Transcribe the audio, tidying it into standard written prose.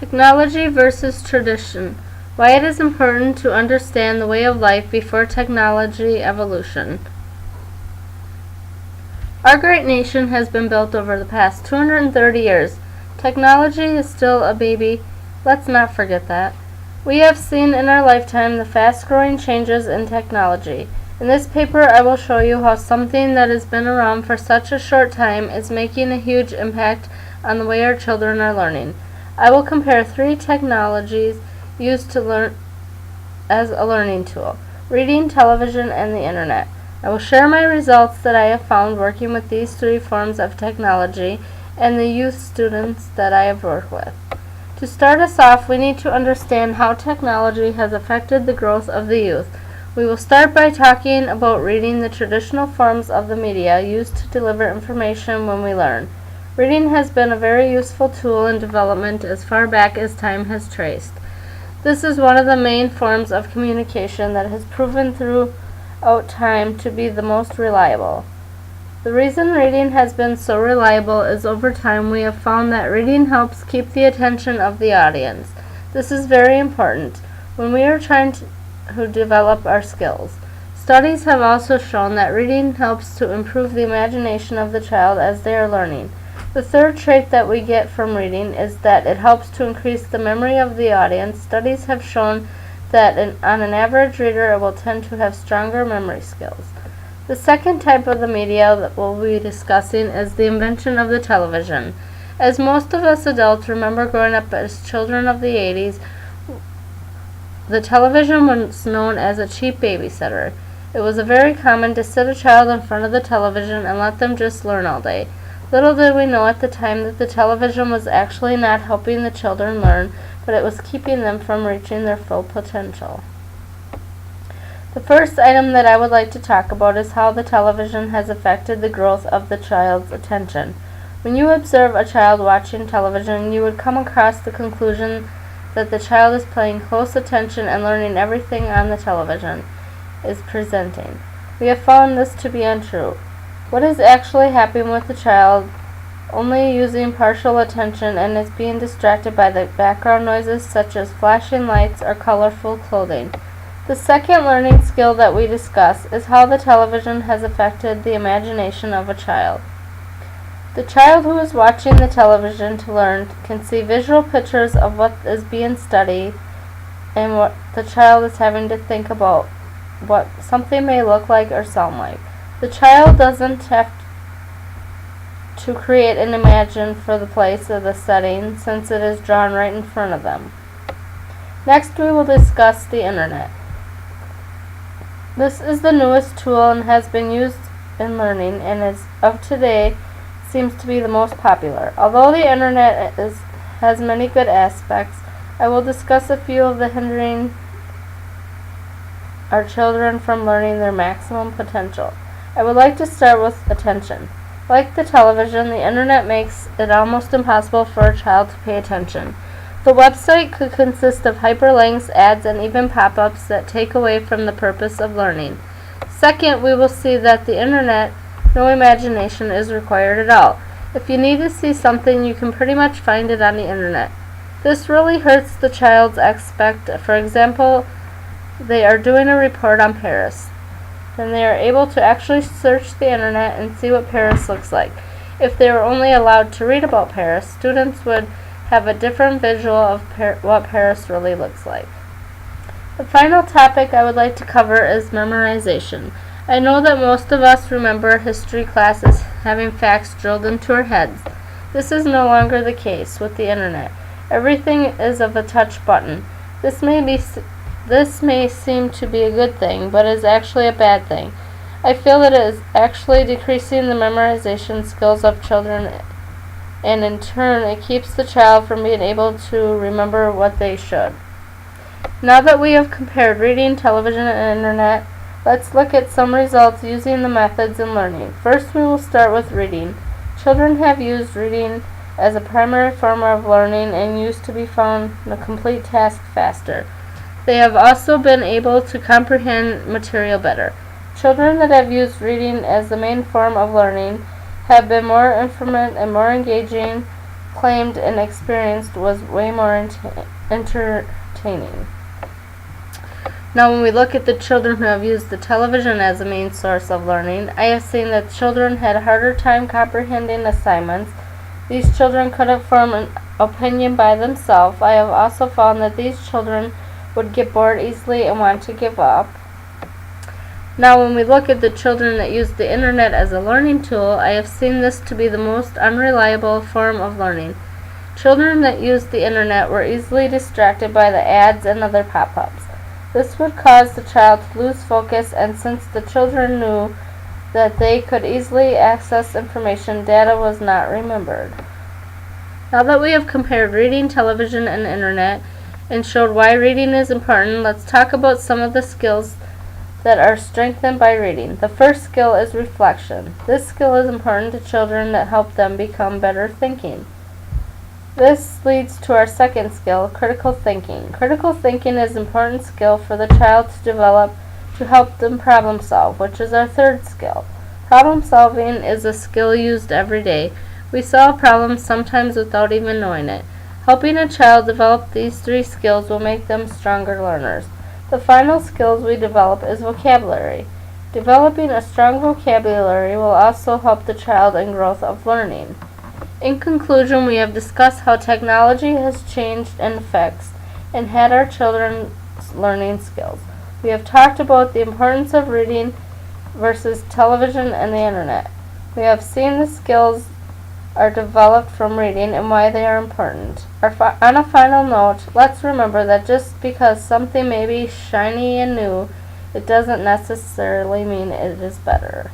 Technology versus tradition. Why it is important to understand the way of life before technology evolution. Our great nation has been built over the past 230 years. Technology is still a baby. Let's not forget that. We have seen in our lifetime the fast-growing changes in technology. In this paper, I will show you how something that has been around for such a short time is making a huge impact on the way our children are learning. I will compare 3 technologies used to learn as a learning tool: reading, television, and the internet. I will share my results that I have found working with these 3 forms of technology and the youth students that I have worked with. To start us off, we need to understand how technology has affected the growth of the youth. We will start by talking about reading, the traditional forms of the media used to deliver information when we learn. Reading has been a very useful tool in development as far back as time has traced. This is one of the main forms of communication that has proven throughout time to be the most reliable. The reason reading has been so reliable is over time we have found that reading helps keep the attention of the audience. This is very important when we are trying to develop our skills. Studies have also shown that reading helps to improve the imagination of the child as they are learning. The third trait that we get from reading is that it helps to increase the memory of the audience. Studies have shown that on an average reader it will tend to have stronger memory skills. The second type of the media that we'll be discussing is the invention of the television. As most of us adults remember growing up as children of the 80s, the television was known as a cheap babysitter. It was very common to sit a child in front of the television and let them just learn all day. Little did we know at the time that the television was actually not helping the children learn, but it was keeping them from reaching their full potential. The first item that I would like to talk about is how the television has affected the growth of the child's attention. When you observe a child watching television, you would come across the conclusion that the child is paying close attention and learning everything on the television is presenting. We have found this to be untrue. What is actually happening with the child only using partial attention and is being distracted by the background noises such as flashing lights or colorful clothing. The second learning skill that we discuss is how the television has affected the imagination of a child. The child who is watching the television to learn can see visual pictures of what is being studied and what the child is having to think about what something may look like or sound like. The child doesn't have to create and imagine for the place or the setting since it is drawn right in front of them. Next, we will discuss the internet. This is the newest tool and has been used in learning and as of today seems to be the most popular. Although the internet has many good aspects, I will discuss a few of the hindering our children from learning their maximum potential. I would like to start with attention. Like the television, the internet makes it almost impossible for a child to pay attention. The website could consist of hyperlinks, ads, and even pop-ups that take away from the purpose of learning. Second, we will see that the internet, no imagination is required at all. If you need to see something, you can pretty much find it on the internet. This really hurts the child's aspect. For example, they are doing a report on Paris. Then they are able to actually search the internet and see what Paris looks like. If they were only allowed to read about Paris, students would have a different visual of what Paris really looks like. The final topic I would like to cover is memorization. I know that most of us remember history classes having facts drilled into our heads. This is no longer the case with the internet. Everything is of a touch button. This may seem to be a good thing, but is actually a bad thing. I feel that it is actually decreasing the memorization skills of children, and in turn it keeps the child from being able to remember what they should. Now that we have compared reading, television, and internet, let's look at some results using the methods in learning. First, we will start with reading. Children have used reading as a primary form of learning and used to be found a complete task faster. They have also been able to comprehend material better. Children that have used reading as the main form of learning have been more informative and more engaging claimed and experienced was way more entertaining. Now, when we look at the children who have used the television as a main source of learning, I have seen that children had a harder time comprehending assignments. These children couldn't form an opinion by themselves. I have also found that these children would get bored easily and want to give up. Now, when we look at the children that use the internet as a learning tool, I have seen this to be the most unreliable form of learning. Children that use the internet were easily distracted by the ads and other pop-ups. This would cause the child to lose focus, and since the children knew that they could easily access information, data was not remembered. Now that we have compared reading, television, and internet, and showed why reading is important, let's talk about some of the skills that are strengthened by reading. The first skill is reflection. This skill is important to children that help them become better thinking. This leads to our second skill, critical thinking. Critical thinking is an important skill for the child to develop to help them problem solve, which is our third skill. Problem solving is a skill used every day. We solve problems sometimes without even knowing it. Helping a child develop these three skills will make them stronger learners. The final skills we develop is vocabulary. Developing a strong vocabulary will also help the child in growth of learning. In conclusion, we have discussed how technology has changed and affects and had our children's learning skills. We have talked about the importance of reading versus television and the internet. We have seen the skills are developed from reading and why they are important. On a final note, let's remember that just because something may be shiny and new, it doesn't necessarily mean it is better.